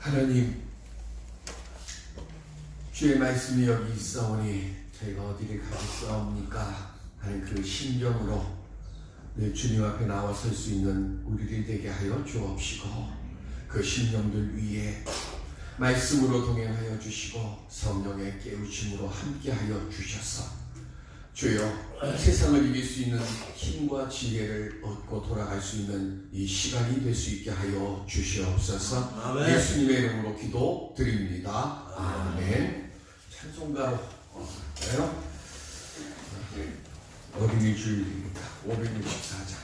하나님, 주의 말씀이 여기 있사오니 저희가 어디를 가겠사옵니까 하는 그 심정으로 늘 주님 앞에 나와 설 수 있는 우리를 되게 하여 주옵시고, 그 심령들 위에 말씀으로 동행하여 주시고 성령의 깨우침으로 함께하여 주셔서 주여, 세상을 이길 수 있는 힘과 지혜를 얻고 돌아갈 수 있는 이 시간이 될 수 있게 하여 주시옵소서. 아멘. 예수님의 이름으로 기도드립니다. 아멘. 찬송가로 어린이 주일입니다. 564장.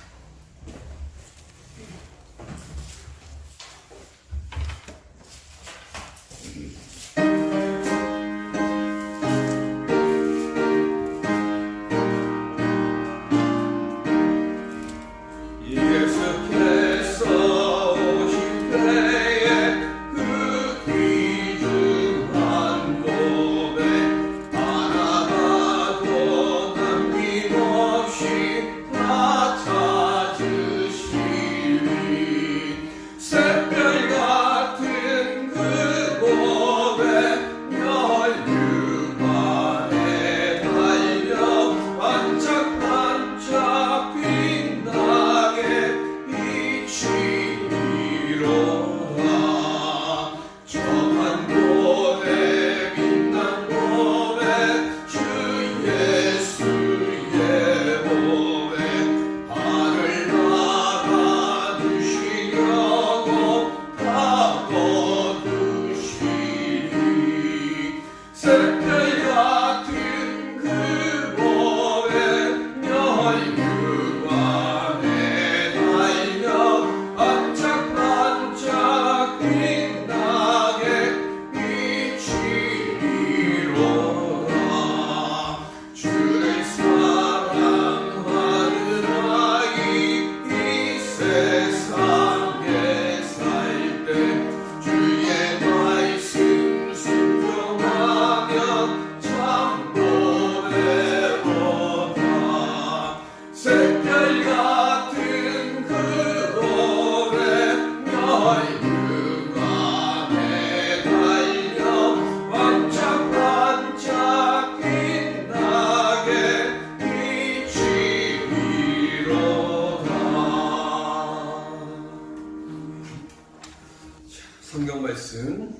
성경 말씀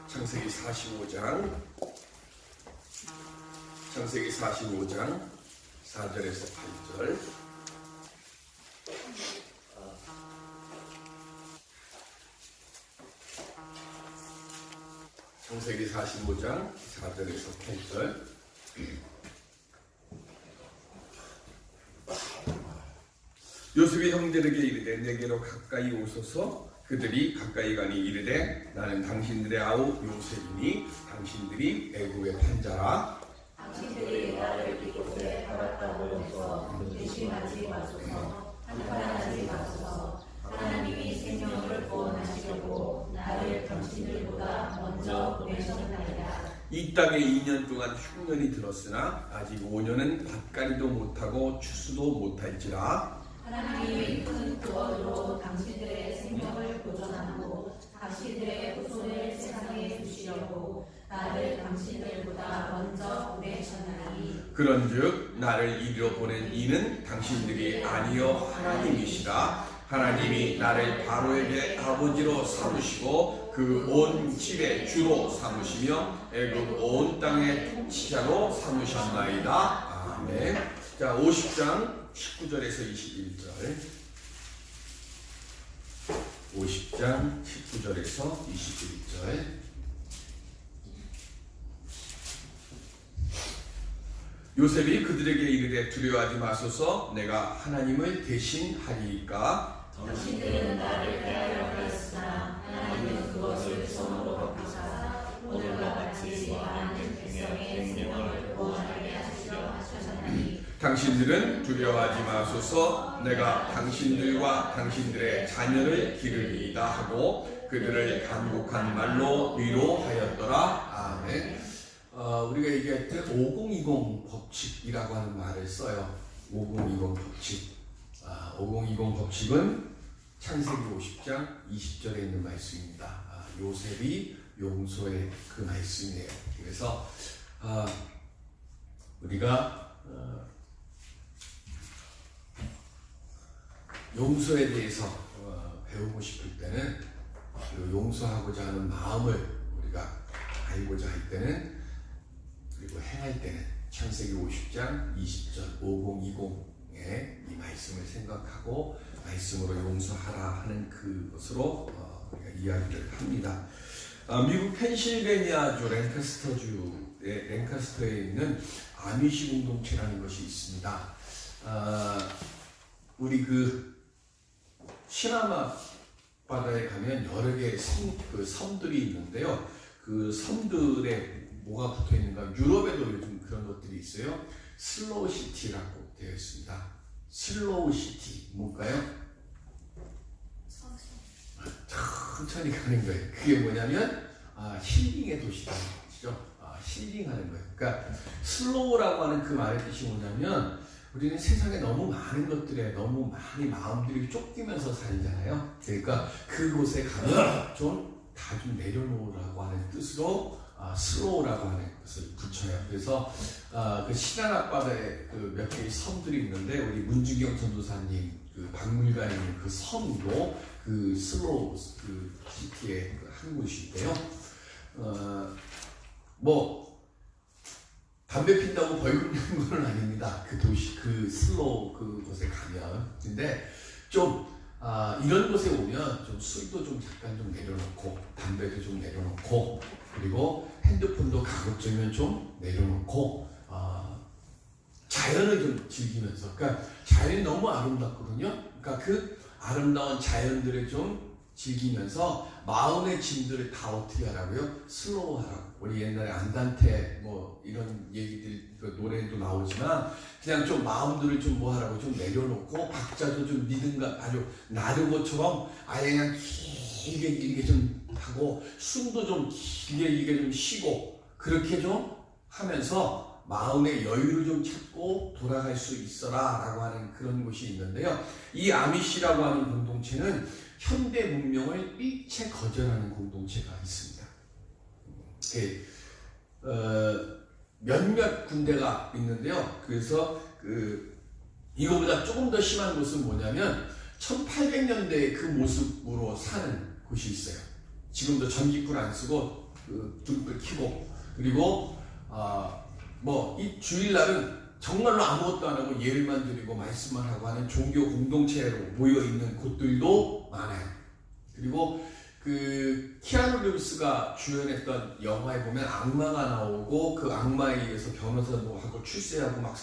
창세기 45장 4절에서 8절. 창세기 45장 4절에서 8절. 요셉이 형들에게 이르되 내게로 가까이 오소서. 그들이 가까이 가니 이르되 나는 당신들의 아우 요셉이니 당신들이 애굽의 판자라. 당신들이 나를 이곳에 팔았다고 해서 의심하지 마소서. 한탄하지 마소서. 하나님이 생명을 구원하시려고 나를 당신들보다 먼저 보내셨나이다. 이 땅에 2년 동안 흉년이 들었으나 아직 5년은 밭갈이도 못하고 추수도 못할지라. 하나님이 큰 구원으로 당신들의 생명을 보존하고 당신들의 후손을 세상에 주시려고 나를 당신들보다 먼저 보내셨나니. 그런즉 나를 이리로 보낸 이는 당신들이 아니요 하나님이시라. 하나님이 나를 바로에게 아버지로 삼으시고 그 온 집의 주로 삼으시며 애굽 온 땅의 통치자로 삼으셨나이다. 아멘. 자, 50장 19절에서 21절. 50장 19절에서 21절. 요셉이 그들에게 이르되 두려워하지 마소서. 내가 하나님을 대신하리이까. 당신들은 나를 대하여 하였으나 하나님은 그것을 손으로 바꾸사 오늘과 같이 많은 백성의 생명을 구원하게 하시려 하셨나니. 당신들은 두려워하지 마소서. 내가 당신들과 당신들의 자녀를 기르리이다 하고 그들을 간곡한 말로 위로하였더라. 아멘. 우리가 얘기할 때 5020 법칙이라고 하는 말을 써요. 5020 법칙. 5020 법칙은 창세기 50장 20절에 있는 말씀입니다. 요셉이 용서의 그 말씀이에요. 그래서 우리가 용서에 대해서 배우고 싶을 때는 그 용서하고자 하는 마음을 우리가 알고자 할 때는 그리고 행할 때는 창세기 50장 20절 5020의 이 말씀을 생각하고 말씀으로 용서하라 하는 그것으로 우리가 이야기를 합니다. 미국 펜실베니아주 랭카스터에 있는 아미시 공동체라는 것이 있습니다. 우리 그 시나마 바다에 가면 여러 개의 섬들이 있는데요. 그 섬들에 뭐가 붙어 있는가? 유럽에도 요즘 그런 것들이 있어요. 슬로우 시티라고 되어 있습니다. 슬로우 시티 뭘까요? 천천히 가는 거예요. 그게 뭐냐면 힐링의 도시라는 것이죠. 힐링하는 거예요. 그러니까 슬로우라고 하는 그 말의 뜻이 뭐냐면 우리는 세상에 너무 많은 것들에 너무 많이 마음들이 쫓기면서 살잖아요. 그러니까 그곳에 가면 다 좀 내려놓으라고 하는 뜻으로 슬로우라고 하는 것을 붙여요. 그래서 그 신안 앞바다에 그 몇 개의 섬들이 있는데 우리 문주경 전도사님 그 박물관에 있는 그 섬도 그 슬로우 그 시티의 한 곳인데요. 뭐 담배 핀다고 벌금 내는 건 아닙니다. 그 도시 그 슬로우 그곳에 가면. 근데 좀 이런 곳에 오면 좀 술도 좀 잠깐 좀 내려놓고 담배도 좀 내려놓고 그리고 핸드폰도 가급적이면 좀 내려놓고 자연을 좀 즐기면서 그러니까 자연이 너무 아름답거든요. 그러니까 그 아름다운 자연들을 좀 즐기면서 마음의 짐들을 다 어떻게 하라고요? 슬로우 하라고. 우리 옛날에 안단테 뭐 이런 얘기들 그 노래도 나오지만 그냥 좀 마음들을 좀 뭐 하라고 좀 내려놓고 박자도 좀 리듬감 아주 나르고처럼 아예 그냥 길게 좀 하고 숨도 좀 길게 좀 쉬고 그렇게 좀 하면서 마음의 여유를 좀 찾고 돌아갈 수 있어라 라고 하는 그런 곳이 있는데요. 이 아미시라고 하는 공동체는 현대 문명을 일체 거절하는 공동체가 있습니다. 몇몇 군데가 있는데요. 그래서 이거보다 조금 더 심한 곳은 뭐냐면 1800년대의 그 모습으로 사는 곳이 있어요. 지금도 전기불 안 쓰고 등불 켜고 그리고 뭐 이 주일날은 정말로 아무것도 안 하고 예배만 드리고 말씀만 하고 하는 종교 공동체로 모여 있는 곳들도 많아요. 그리고 그 키아누 리브스가 주연했던 영화에 보면 악마가 나오고 그 악마에 의해서 변호사도 하고 출세하고 막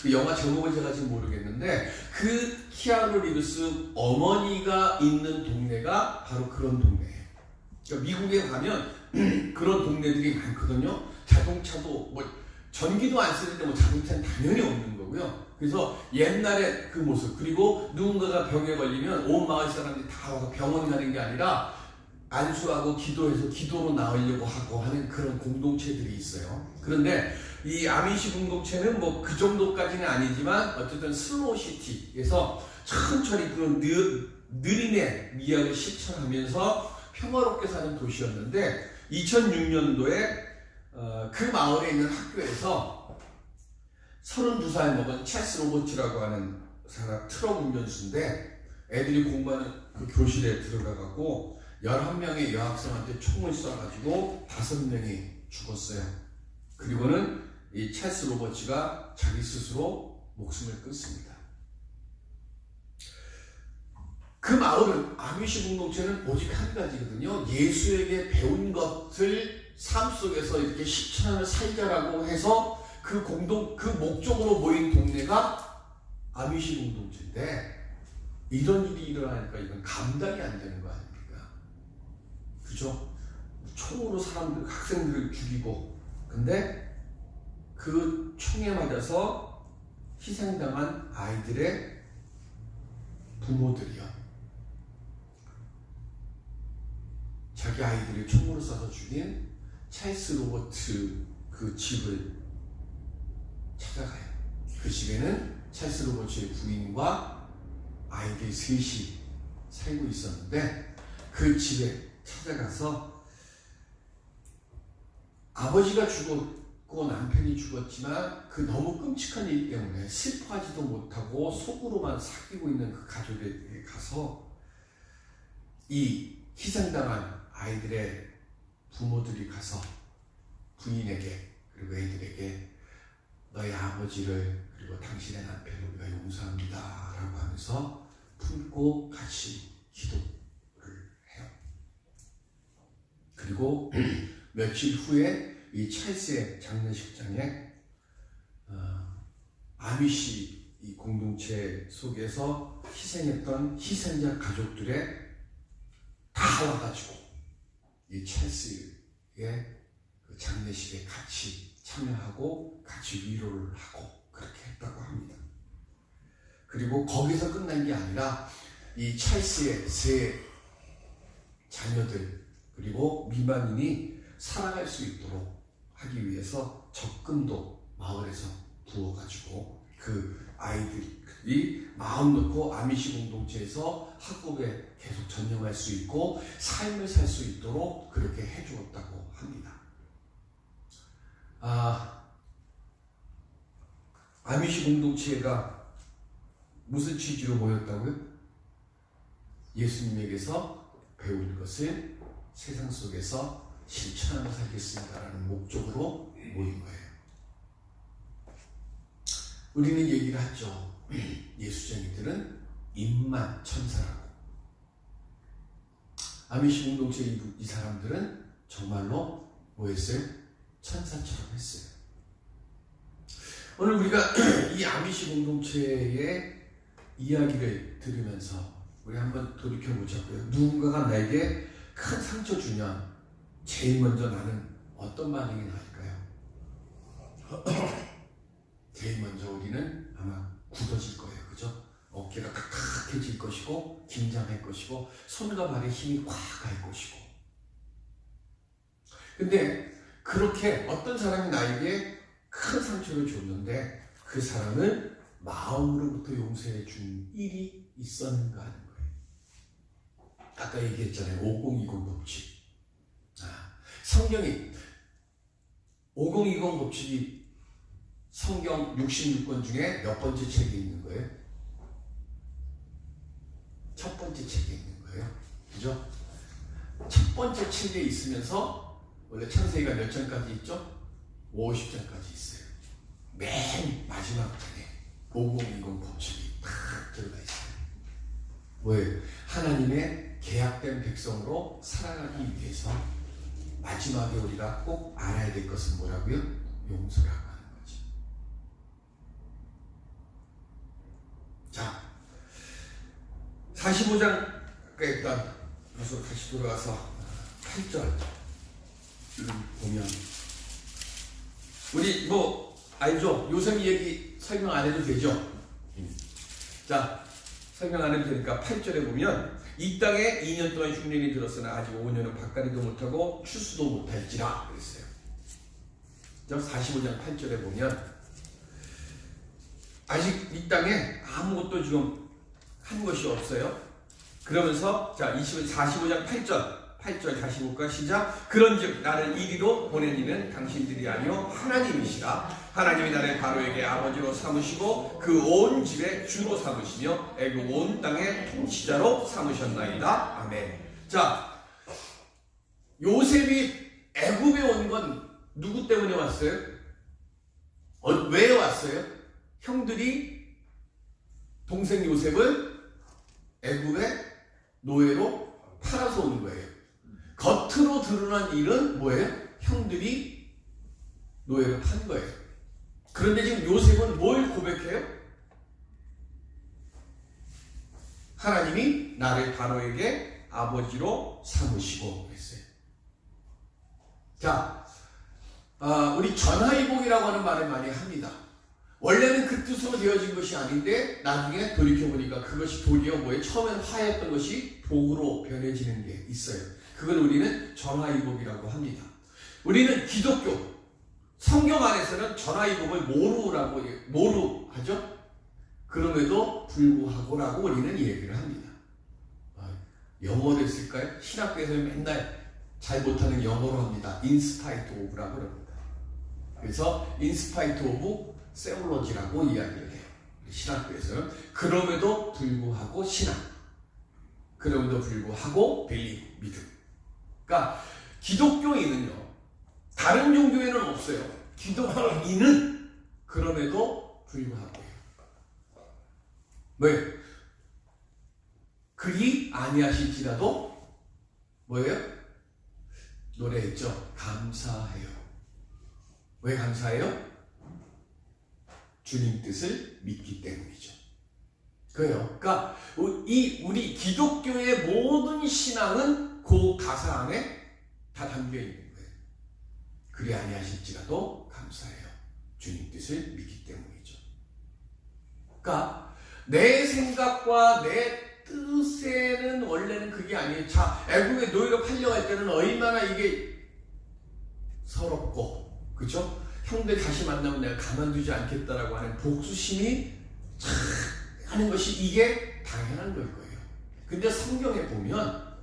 그 영화 제목을 제가 지금 모르겠는데 그 키아누 리브스 어머니가 있는 동네가 바로 그런 동네예요. 그러니까 미국에 가면 그런 동네들이 많거든요. 자동차도 뭐 전기도 안 쓰는데 뭐 자동차는 당연히 없는 거고요. 그래서 옛날에 그 모습 그리고 누군가가 병에 걸리면 온 마을 사람들이 다 와서 병원 가는 게 아니라 안수하고 기도해서 기도로 나으려고 하고 하는 그런 공동체들이 있어요. 그런데 이 아미시 공동체는 뭐 그 정도까지는 아니지만 어쨌든 슬로우시티에서 천천히 그런 느림의 미학을 실천하면서 평화롭게 사는 도시였는데 2006년도에 그 마을에 있는 학교에서 32살 먹은 찰스 로버츠라고 하는 사람 트럭 운전수인데 애들이 공부하는 그 교실에 들어가갖고 11명의 여학생한테 총을 쏴가지고 5명이 죽었어요. 그리고는 이 찰스 로버츠가 자기 스스로 목숨을 끊습니다. 그 마을은 아미시 공동체는 오직 한 가지거든요. 예수에게 배운 것을 삶 속에서 이렇게 실천하며 살자라고 해서 그 목적으로 모인 동네가 아미시 공동체인데 이런 일이 일어나니까 이건 감당이 안 되는 거 아닙니까? 그죠? 총으로 학생들을 죽이고 근데 그 총에 맞아서 희생당한 아이들의 부모들이요. 자기 아이들을 총으로 쏴서 죽인 찰스 로버트 그 집을 찾아가요. 그 집에는 찰스 로버트의 부인과 아이들 셋이 살고 있었는데 그 집에 찾아가서 아버지가 죽었고 남편이 죽었지만 그 너무 끔찍한 일 때문에 슬퍼하지도 못하고 속으로만 사귀고 있는 그 가족에게 가서 이 희생당한 아이들의 부모들이 가서 부인에게 그리고 애들에게 너의 아버지를 그리고 당신의 남편을 우리가 용서합니다 라고 하면서 품고 같이 기도를 해요. 그리고 며칠 후에 이 찰스의 장례식장에 아미시 이 공동체 속에서 희생했던 희생자 가족들의 다 와가지고 이 찰스의 그 장례식에 같이 참여하고 같이 위로를 하고 그렇게 했다고 합니다. 그리고 거기서 끝난 게 아니라 이 찰스의 세 자녀들 그리고 미만인이 살아갈 수 있도록 하기 위해서 적금도 마을에서 부어가지고 그 아이들이 마음 놓고 아미시 공동체에서 학업에 계속 전념할 수 있고 삶을 살 수 있도록 그렇게 해주었다고 합니다. 아미시 공동체가 무슨 취지로 모였다고요? 예수님에게서 배울 것을 세상 속에서 실천하며 살겠습니다라는 목적으로 모인 거예요. 우리는 얘기를 하죠. 예수쟁이들은 입만 천사라고. 아미시 공동체 이 사람들은 정말로 뭐 했어요? 천사처럼 했어요. 오늘 우리가 이 아미시 공동체의 이야기를 들으면서 우리 한번 돌이켜보자고요. 누군가가 나에게 큰 상처 주면 제일 먼저 나는 어떤 반응이 나을까요? 제일 먼저 우리는 아마 굳어질 거예요. 그죠? 어깨가 칵칵해질 것이고 긴장할 것이고 손과 발에 힘이 확 갈 것이고. 근데 그렇게 어떤 사람이 나에게 큰 상처를 줬는데 그 사람을 마음으로부터 용서해 준 일이 있었는가 하는 거예요. 아까 얘기했잖아요. 5020 법칙. 성경이 5020 법칙이 성경 66권 중에 몇 번째 책에 있는 거예요? 첫 번째 책에 있는 거예요. 그죠? 첫 번째 책에 있으면서 원래 창세기가 몇 장까지 있죠? 50장까지 있어요. 맨 마지막 장에 5020 법칙이 딱 들어가 있어요. 뭐예요? 하나님의 계약된 백성으로 살아가기 위해서 마지막에 우리가 꼭 알아야 될 것은 뭐라고요? 용서라고 하는 거지. 자, 45장 일단 다시 돌아가서 8절 보면 우리 뭐 알죠? 요셉 얘기 설명 안 해도 되죠? 자, 설명 안 해도 되니까 8절에 보면 이 땅에 2년 동안 흉년이 들었으나 아직 5년은 밭가리도 못하고 추수도 못할지라 그랬어요. 45장 8절에 보면 아직 이 땅에 아무것도 지금 한 것이 없어요. 그러면서 자 45장 8절 다시 볼까? 시작. 그런즉 나를 이리로 보낸 이는 당신들이 아니요 하나님이시라. 하나님이 나를 바로에게 아버지로 삼으시고 그 온 집에 주로 삼으시며 애굽 온 땅의 통치자로 삼으셨나이다. 아멘. 자, 요셉이 애굽에 온 건 누구 때문에 왔어요? 왜 왔어요? 형들이 동생 요셉을 애굽의 노예로 팔아서 온 거예요. 겉으로 드러난 일은 뭐예요? 형들이 노예로 판 거예요. 그런데 지금 요셉은 뭘 고백해요? 하나님이 나를 바로에게 아버지로 삼으시고 했어요. 자, 우리 전하이복이라고 하는 말을 많이 합니다. 원래는 그 뜻으로 되어진 것이 아닌데 나중에 돌이켜보니까 그것이 도리어 뭐예요? 처음에는 화였던 것이 복으로 변해지는 게 있어요. 그걸 우리는 전하이복이라고 합니다. 우리는 기독교 성경 안에서는 전하이복을 모루 하죠? 그럼에도 불구하고라고 우리는 얘기를 합니다. 영어로 했을까요? 신학교에서 맨날 잘 못하는 영어로 합니다. 인스파이트 오브라고 그럽니다. 그래서 인스파이트 오브 세올로지라고 이야기를 해요. 신학교에서는. 그럼에도 불구하고 신앙, 그럼에도 불구하고 빌리, 믿음. 그러니까 기독교인은요, 다른 종교에는 없어요. 기독교인은 그럼에도 불구하고요. 왜? 그리 아니하실지라도 뭐예요? 노래했죠. 감사해요. 왜 감사해요? 주님 뜻을 믿기 때문이죠. 그래요. 그러니까 우리 기독교의 모든 신앙은 그 가사 안에 다 담겨 있는 거예요. 그리 아니하실지라도 감사해요. 주님 뜻을 믿기 때문이죠. 그러니까 내 생각과 내 뜻에는 원래는 그게 아니에요. 자, 애국의 노예로 팔려갈 때는 얼마나 이게 서럽고, 그렇죠? 형들 다시 만나면 내가 가만두지 않겠다라고 하는 복수심이 하는 것이 이게 당연한 걸 거예요. 근데 성경에 보면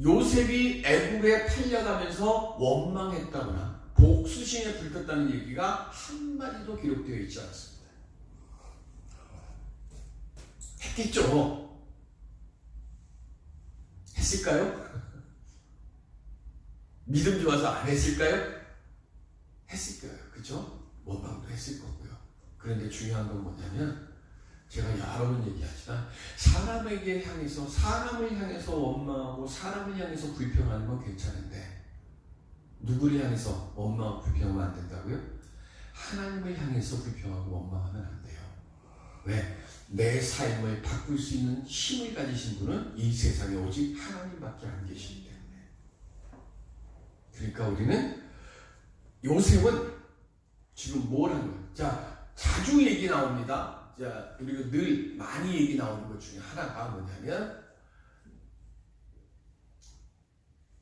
요셉이 애국에 팔려가면서 원망했다거나 복수심에 불탔다는 얘기가 한마디도 기록되어 있지 않습니다. 했겠죠? 했을까요? 믿음 좋아서 안 했을까요? 했을 거예요. 그죠? 원망도 했을 거고요. 그런데 중요한 건 뭐냐면, 제가 여러 번 얘기하지만, 사람에게 향해서, 사람을 향해서 원망하고 사람을 향해서 불평하는 건 괜찮은데, 누구를 향해서 원망하고 불평하면 안 된다고요? 하나님을 향해서 불평하고 원망하면 안 돼요. 왜? 내 삶을 바꿀 수 있는 힘을 가지신 분은 이 세상에 오직 하나님밖에 안 계시기 때문에. 그러니까 우리는, 요셉은 지금 뭘 한 거예요? 자, 자주 얘기 나옵니다. 자, 그리고 늘 많이 얘기 나오는 것 중에 하나가 뭐냐면,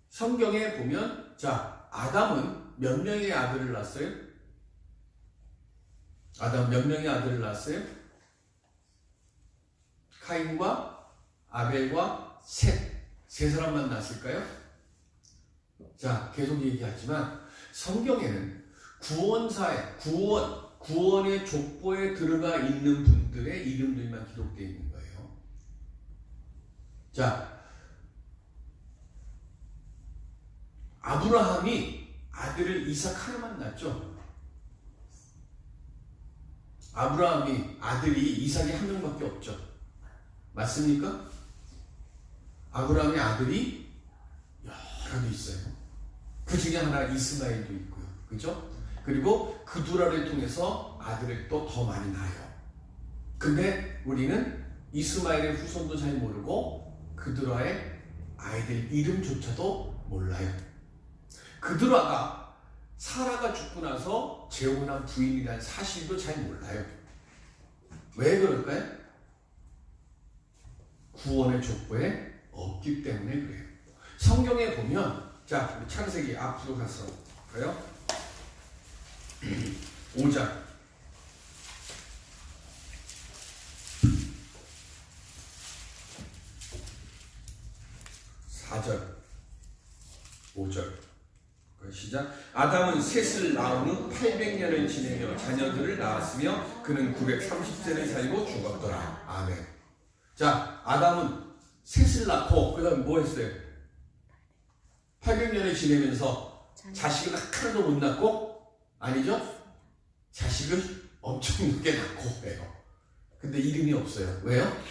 성경에 보면, 자, 아담은 몇 명의 아들을 낳았어요? 아담 몇 명의 아들을 낳았어요? 카인과 아벨과 셋, 세 사람만 낳았을까요? 자, 계속 얘기하지만 성경에는 구원의 족보에 들어가 있는 분들의 이름들만 기록되어 있는 거예요. 자, 아브라함이 아들을 이삭 하나만 낳았죠. 아브라함이 아들이 이삭이 한 명밖에 없죠. 맞습니까? 아브라함의 아들이 여러 개 있어요. 그 중에 하나 이스마엘도 있고요. 그죠? 그리고 그 두라를 통해서 아들을 또 더 많이 낳아요. 근데 우리는 이스마엘의 후손도 잘 모르고 그두라의 아이들 이름조차도 몰라요. 그두라가 사라가 죽고 나서 재혼한 부인이라는 사실도 잘 몰라요. 왜 그럴까요? 구원의 족보에 없기 때문에 그래요. 성경에 보면, 자, 우리 창세기 앞으로 가서 볼까요? 5장 4절 5절 시작. 아담은 셋을 낳은 후 800년을 지내며 자녀들을 낳았으며 그는 930세를 살고 죽었더라. 아멘. 자, 아담은 셋을 낳고 그 다음에 뭐 했어요? 800년을 지내면서 자식을 하나도 못 낳고, 아니죠? 자식을 엄청 늦게 낳고 해요. 근데 이름이 없어요. 왜요?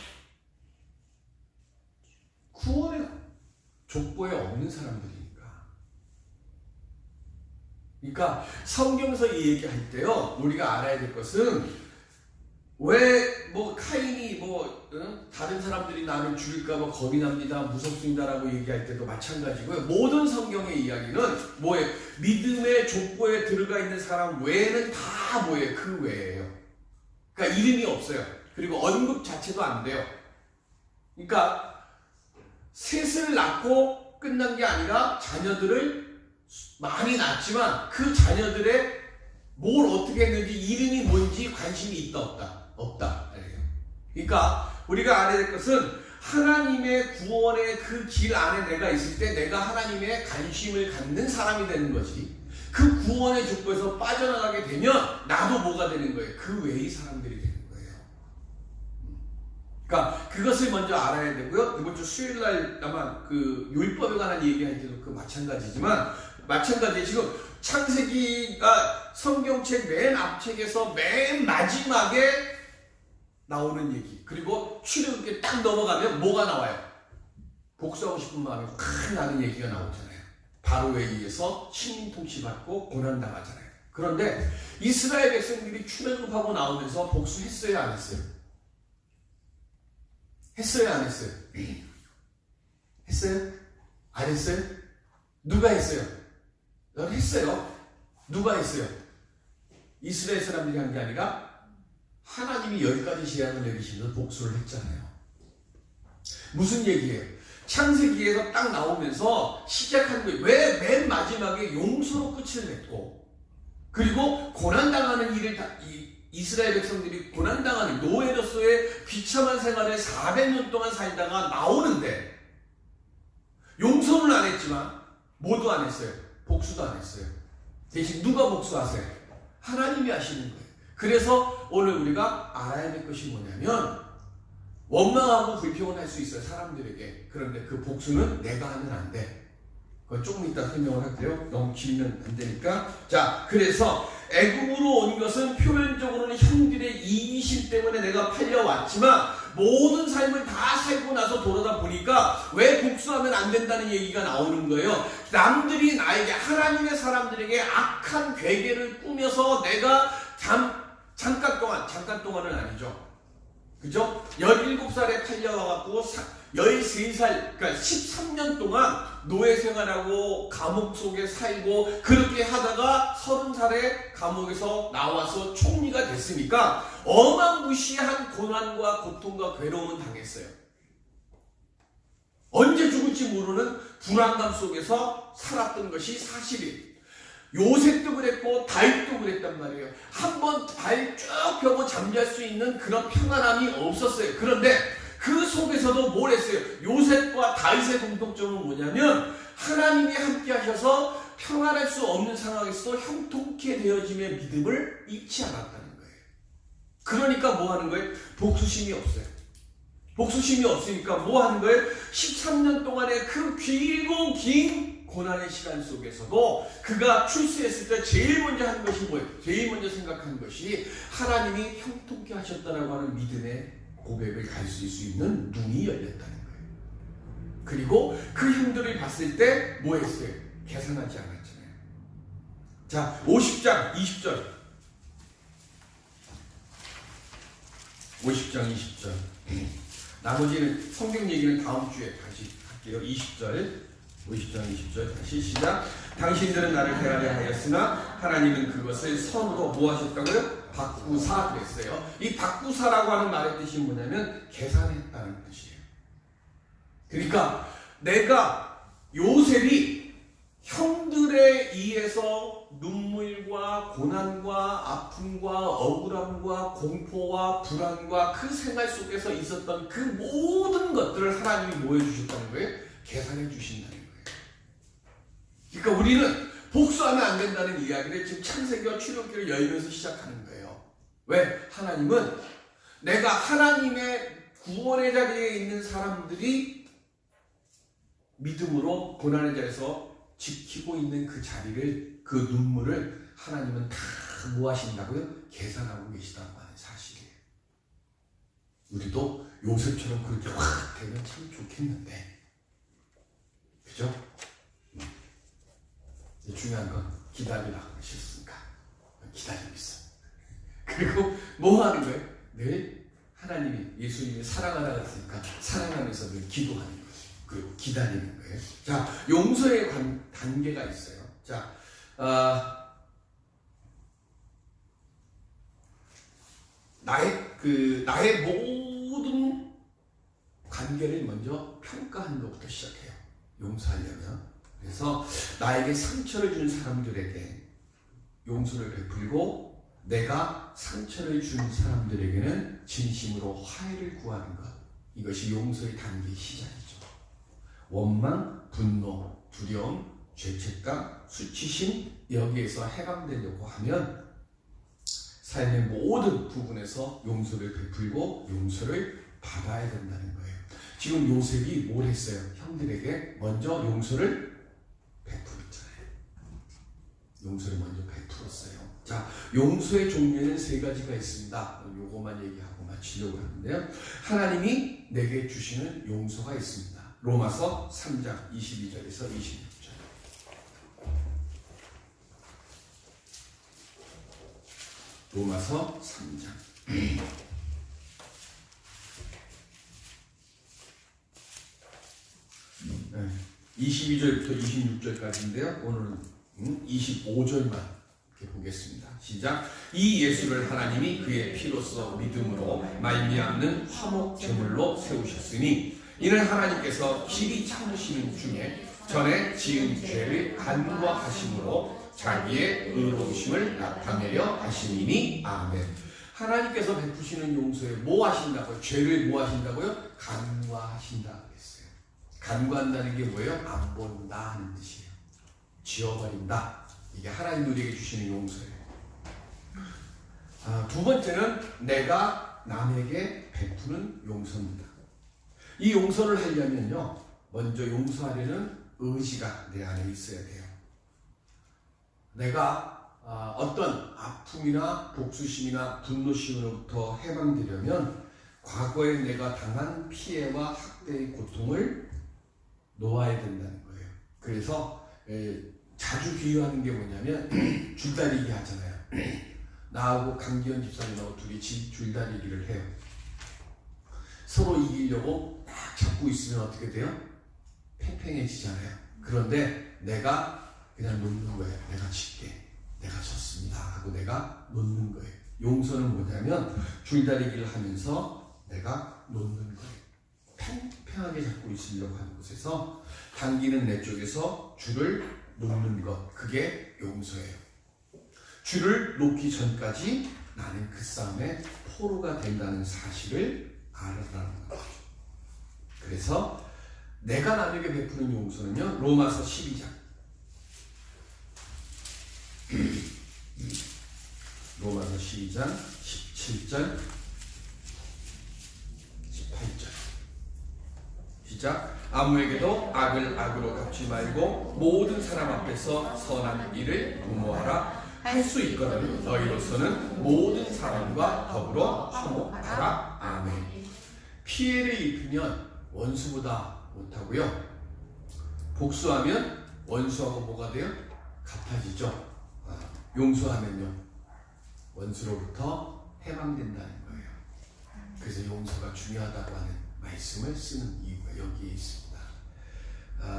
구원의 족보에 없는 사람들이니까. 그러니까 성경에서 이 얘기할 때요, 우리가 알아야 될 것은, 왜 뭐 카인이 다른 사람들이 나를 죽일까봐 겁이 납니다, 무섭습니다라고 얘기할 때도 마찬가지고요. 모든 성경의 이야기는 뭐예요? 믿음의 족보에 들어가 있는 사람 외에는 다 뭐예요? 그 외예요. 그러니까 이름이 없어요. 그리고 언급 자체도 안 돼요. 그러니까 셋을 낳고 끝난 게 아니라 자녀들을 많이 낳았지만 그 자녀들의 뭘 어떻게 했는지, 이름이 뭔지 관심이 있다 없다? 없다. 그러니까 우리가 알아야 될 것은 하나님의 구원의 그 길 안에 내가 있을 때 내가 하나님의 관심을 갖는 사람이 되는 거지. 그 구원의 족보에서 빠져나가게 되면 나도 뭐가 되는 거예요? 그 외의 사람들이 되는 거예요. 그러니까 그것을 먼저 알아야 되고요. 이번 주 수요일 날 아마 그 율법에 관한 얘기할 때도 그 마찬가지지만 마찬가지 지금 창세기가 성경책 맨 앞책에서 맨 마지막에 나오는 얘기. 그리고 출애굽기에 딱 넘어가면 뭐가 나와요? 복수하고 싶은 마음이 확 나는 얘기가 나오잖아요. 바로에 의해서 식민 통치받고 고난당하잖아요. 그런데 이스라엘 백성들이 출애굽하고 나오면서 복수했어요, 안 했어요? 했어요, 안 했어요? 했어요? 안 했어요? 누가 했어요? 넌 했어요. 누가 했어요? 이스라엘 사람들이 한 게 아니라 하나님이 10가지 재앙을 내리시면서 복수를 했잖아요. 무슨 얘기예요? 창세기에서 딱 나오면서 시작한 거예요. 왜 맨 마지막에 용서로 끝을 냈고, 그리고 고난당하는 일을 이스라엘 백성들이 고난당하는 노예로서의 비참한 생활을 400년 동안 살다가 나오는데 용서는 안 했지만 뭐도 안 했어요. 복수도 안 했어요. 대신 누가 복수하세요? 하나님이 하시는 거예요. 그래서 오늘 우리가 알아야 될 것이 뭐냐면 원망하고 불평은 할 수 있어요, 사람들에게. 그런데 그 복수는 내가 하면 안 돼. 그건 조금 이따 설명을 할게요. 너무 길면 안 되니까. 자, 그래서 애굽으로 온 것은 표면적으로는 형들의 이기심 때문에 내가 팔려왔지만 모든 삶을 다 살고 나서 돌아다 보니까 왜 복수하면 안 된다는 얘기가 나오는 거예요. 남들이 나에게, 하나님의 사람들에게 악한 괴계를 꾸며서 내가 잠깐 동안은 아니죠. 그죠? 17살에 팔려와갖고 13살, 그러니까 13년 동안 노예 생활하고 감옥 속에 살고 그렇게 하다가 30살에 감옥에서 나와서 총리가 됐으니까 어마무시한 고난과 고통과 괴로움은 당했어요. 언제 죽을지 모르는 불안감 속에서 살았던 것이 사실이에요. 요셉도 그랬고 다윗도 그랬단 말이에요. 한번 발 쭉 펴고 잠잘 수 있는 그런 편안함이 없었어요. 그런데 그 속에서도 뭘 했어요? 요셉과 다윗의 공통점은 뭐냐면 하나님이 함께 하셔서 평안할 수 없는 상황에서도 형통케 되어짐의 믿음을 잃지 않았다는 거예요. 그러니까 뭐 하는 거예요? 복수심이 없어요. 복수심이 없으니까 뭐 하는 거예요? 13년 동안의 그 길고 긴 고난의 시간 속에서도 그가 출세했을 때 제일 먼저 한 것이 뭐예요? 제일 먼저 생각한 것이 하나님이 형통케 하셨다라고 하는 믿음의 고백을 가질 수 있는 눈이 열렸다는 거예요. 그리고 그 형들을 봤을 때 뭐 했어요? 계산하지 않았잖아요. 자, 50장 20절. 50장 20절. 나머지는 성경 얘기는 다음 주에 다시 할게요. 20절. 50장 20절 다시 시작. 당신들은 나를 헤아려 하였으나 하나님은 그것을 선으로 뭐 하셨다고요? 바꾸사 그랬어요. 이 바꾸사라고 하는 말의 뜻이 뭐냐면 계산했다는 뜻이에요. 그러니까 내가 요셉이 형들에 의해서 눈물과 고난과 아픔과 억울함과 공포와 불안과 그 생활 속에서 있었던 그 모든 것들을 하나님이 뭐 해주셨다는 거예요? 계산해 주신다는 거예요. 그러니까 우리는 복수하면 안 된다는 이야기를 지금 창세기와 출애굽기를 열면서 시작하는 거예요. 왜? 하나님은 내가 하나님의 구원의 자리에 있는 사람들이 믿음으로 고난의 자리에서 지키고 있는 그 자리를, 그 눈물을 하나님은 다 뭐 하신다고요? 계산하고 계시다고 하는 사실이에요. 우리도 요셉처럼 그렇게 확 되면 참 좋겠는데, 그죠? 중요한 건 기다리라고 하셨으니까 기다리고 있어. 그리고 뭐 하는 거예요? 늘 하나님이, 예수님이 사랑하라 했으니까 사랑하면서 늘 기도하는 거예요. 그리고 기다리는 거예요. 자, 용서의 단계가 있어요. 자, 나의 모든 관계를 먼저 평가하는 것부터 시작해요. 용서하려면. 그래서 나에게 상처를 준 사람들에게 용서를 베풀고 내가 상처를 준 사람들에게는 진심으로 화해를 구하는 것. 이것이 용서의 단계의 시작이죠. 원망, 분노, 두려움, 죄책감, 수치심 여기에서 해방되려고 하면 삶의 모든 부분에서 용서를 베풀고 용서를 받아야 된다는 거예요. 지금 요셉이 뭘 했어요? 형들에게 먼저 용서를 베풀었잖아요. 용서를 먼저 베풀었어요. 자, 용서의 종류에는 세 가지가 있습니다. 요거만 얘기하고 마치려고 하는데요. 하나님이 내게 주시는 용서가 있습니다. 로마서 3장 22절에서 26절. 로마서 3장 22절부터 26절까지인데요. 오늘은 25절만 이렇게 보겠습니다. 시작. 이 예수를 하나님이 그의 피로써 믿음으로 말미암는 화목 제물로 세우셨으니 이는 하나님께서 길이 참으시는 중에 전에 지은 죄를 간구하심으로 자기의 의로우심을 나타내려 하시니니 아멘. 하나님께서 베푸시는 용서에 뭐 하신다고요? 죄를 뭐 하신다고요? 간구하신다 그랬어요. 간구한다는 게 뭐예요? 안 본다 하는 뜻이에요. 지워버린다. 이게 하나님 우리에게 주시는 용서예요. 두 번째는 내가 남에게 베푸는 용서입니다. 이 용서를 하려면요, 먼저 용서하려는 의지가 내 안에 있어야 돼요. 내가 어떤 아픔이나 복수심이나 분노심으로부터 해방되려면 과거에 내가 당한 피해와 학대의 고통을 놓아야 된다는 거예요. 그래서 자주 비유하는 게 뭐냐면 줄다리기 하잖아요. 나하고 강기현 집사님하고 둘이 줄다리기를 해요. 서로 이기려고 딱 잡고 있으면 어떻게 돼요? 팽팽해지잖아요. 그런데 내가 그냥 놓는 거예요. 내가 질게. 내가 졌습니다 하고 내가 놓는 거예요. 용서는 뭐냐면 줄다리기를 하면서 내가 놓는 거예요. 팽팽하게 잡고 있으려고 하는 곳에서 당기는 내 쪽에서 줄을 놓는 것, 그게 용서예요. 줄을 놓기 전까지 나는 그 싸움에 포로가 된다는 사실을 알아라는 거죠. 그래서 내가 남에게 베푸는 용서는요, 로마서 12장 로마서 12장 17절 18절 시작. 아무에게도 악을 악으로 갚지 말고 모든 사람 앞에서 선한 일을 도모하라. 할 수 있거든 너희로서는 모든 사람과 더불어 화목하라. 아멘. 피해를 입히면 원수보다 못하고요, 복수하면 원수하고 뭐가 돼요? 같아지죠. 용서하면요, 원수로부터 해방된다는 거예요. 그래서 용서가 중요하다고 하는 말씀을 쓰는 이유가 여기에 있습니다.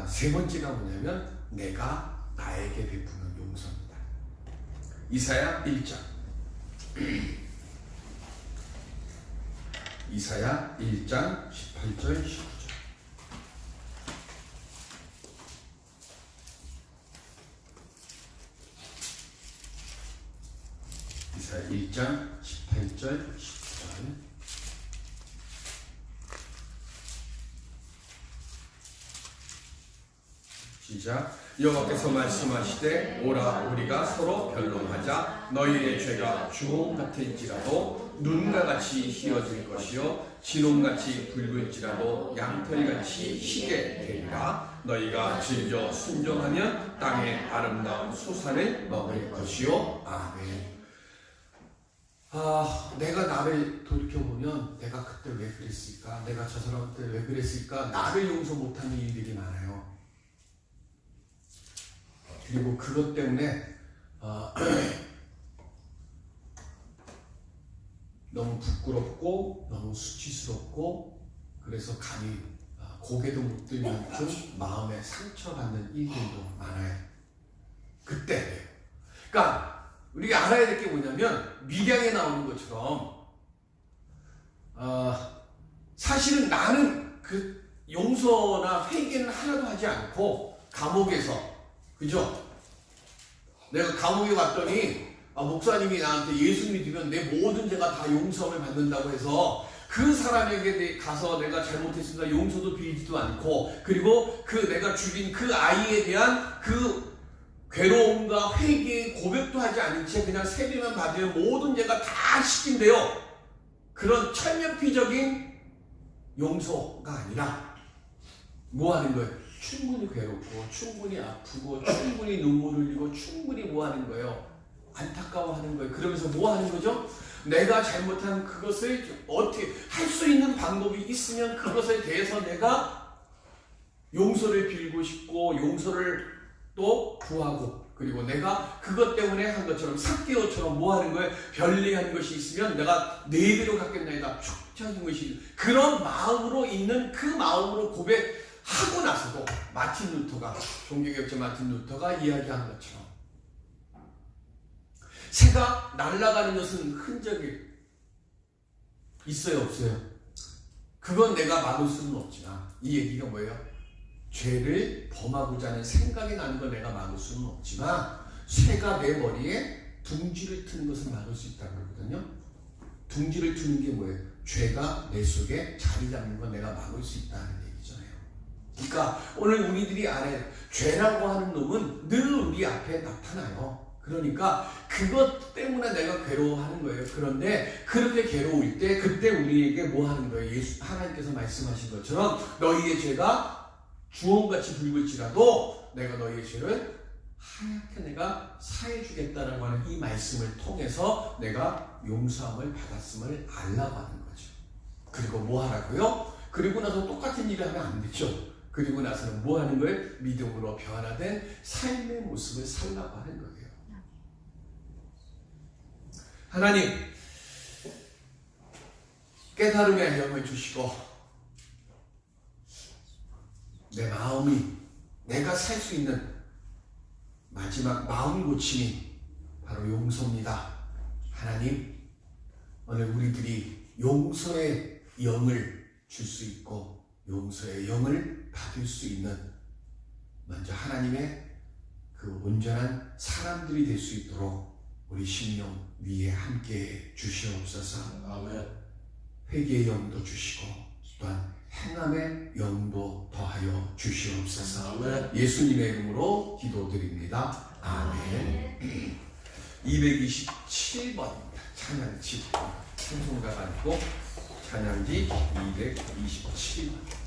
세 번째가 뭐냐면 내가 나에게 베푸는 용서입니다. 이사야 1장 이사야 1장 18절 19절 이사야 1장 18절 19절 시작. 여호와께서 말씀하시되 오라 우리가 서로 변론하자. 너희의 죄가 주홍 같을지라도 눈과 같이 희어질 것이요 진홍같이 붉을지라도 양털같이 희게 되리라. 너희가 즐겨 순종하면 땅의 아름다운 수산을 먹을 것이요. 아멘. 내가 나를 돌이켜보면 내가 그때 왜 그랬을까? 내가 저 사람 때 왜 그랬을까? 나를 용서 못하는 일들이 많아요. 그리고 그것 때문에 너무 부끄럽고 너무 수치스럽고 그래서 감히 고개도 못 들 만큼 마음에 상처받는 일들도 많아요. 그때 그러니까 우리가 알아야 될 게 뭐냐면 밀양에 나오는 것처럼 사실은 나는 그 용서나 회개는 하나도 하지 않고 감옥에서, 그죠? 내가 감옥에 갔더니 목사님이 나한테 예수 믿으면 내 모든 죄가 다 용서를 받는다고 해서 그 사람에게 가서 내가 잘못했습니다 용서도 빌지도 않고, 그리고 그 내가 죽인 그 아이에 대한 그 괴로움과 회개의 고백도 하지 않은 채 그냥 세례만 받으면 모든 죄가 다 씻긴대요. 그런 천연피적인 용서가 아니라 뭐 하는 거예요? 충분히 괴롭고 충분히 아프고 충분히 눈물을 흘리고 충분히 뭐 하는 거예요? 안타까워하는 거예요. 그러면서 뭐 하는 거죠? 내가 잘못한 그것을 어떻게 할 수 있는 방법이 있으면 그것에 대해서 내가 용서를 빌고 싶고 용서를 또 구하고, 그리고 내가 그것 때문에 한 것처럼 삭개오처럼 뭐 하는 거예요? 변리한 것이 있으면 내가 4배로 갚겠나이다 축적인 것이, 그런 마음으로 있는 그 마음으로 고백하고 나서도 마틴 루터가, 종교개혁자 마틴 루터가 이야기한 것처럼 새가 날아가는 것은 흔적이 있어요 없어요? 그건 내가 막을 수는 없지만, 이 얘기가 뭐예요? 죄를 범하고자 하는 생각이 나는 걸 내가 막을 수는 없지만 새가 내 머리에 둥지를 트는 것을 막을 수 있다는 거거든요. 둥지를 트는 게 뭐예요? 죄가 내 속에 자리 잡는 건 내가 막을 수 있다는 얘기잖아요. 그러니까 오늘 우리들이 안에 죄라고 하는 놈은 늘 우리 앞에 나타나요. 그러니까 그것 때문에 내가 괴로워하는 거예요. 그런데 그렇게 괴로울 때 그때 우리에게 뭐 하는 거예요? 하나님께서 말씀하신 것처럼 너희의 죄가 주홍같이 붉을지라도 내가 너희의 죄를 하얗게 내가 사해 주겠다라고 하는 이 말씀을 통해서 내가 용서함을 받았음을 알라고 하는 거죠. 그리고 뭐 하라고요? 그리고 나서 똑같은 일을 하면 안 되죠. 그리고 나서는 뭐 하는 거예요? 믿음으로 변화된 삶의 모습을 살라고 하는 거예요. 하나님, 깨달음의 영을 주시고 내 마음이, 내가 살 수 있는 마지막 마음 고침이 바로 용서입니다. 하나님, 오늘 우리들이 용서의 영을 줄 수 있고 용서의 영을 받을 수 있는 먼저 하나님의 그 온전한 사람들이 될 수 있도록 우리 심령 위에 함께 주시옵소서. 아멘. 회개의 영도 주시고 또한 행함의 영도 더하여 주시옵소서. 아멘. 예수님의 이름으로 기도드립니다. 아멘. 227번입니다. 찬양지 찬송가가 아니고 찬양지 227번.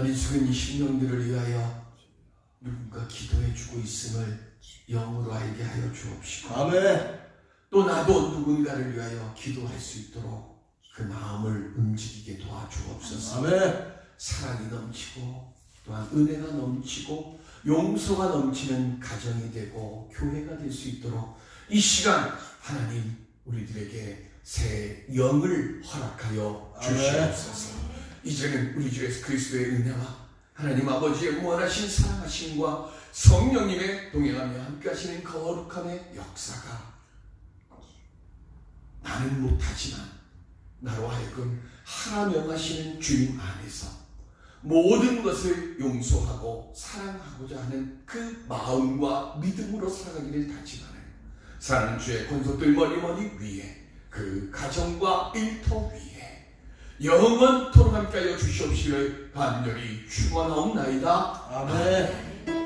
어디 죽은 이 심령들을 위하여 누군가 기도해 주고 있음을 영으로 알게 하여 주옵시고 아멘. 또 나도 누군가를 위하여 기도할 수 있도록 그 마음을 움직이게 도와주옵소서. 아멘. 사랑이 넘치고 또한 은혜가 넘치고 용서가 넘치는 가정이 되고 교회가 될 수 있도록 이 시간 하나님 우리들에게 새 영을 허락하여 주시옵소서. 이제는 우리 주 예수 그리스도의 은혜와 하나님 아버지의 무한하신 사랑하심과 성령님의 동행하며 함께하시는 거룩함의 역사가 나는 못하지만 나로 하여금 하나 명하시는 주님 안에서 모든 것을 용서하고 사랑하고자 하는 그 마음과 믿음으로 살아가기를 다짐하는 사랑하는 주의 권속들 머리 위에 그 가정과 일터 위에 영원토록 함께하여 주시옵시길 간절히 축원하옵나이다. 아멘.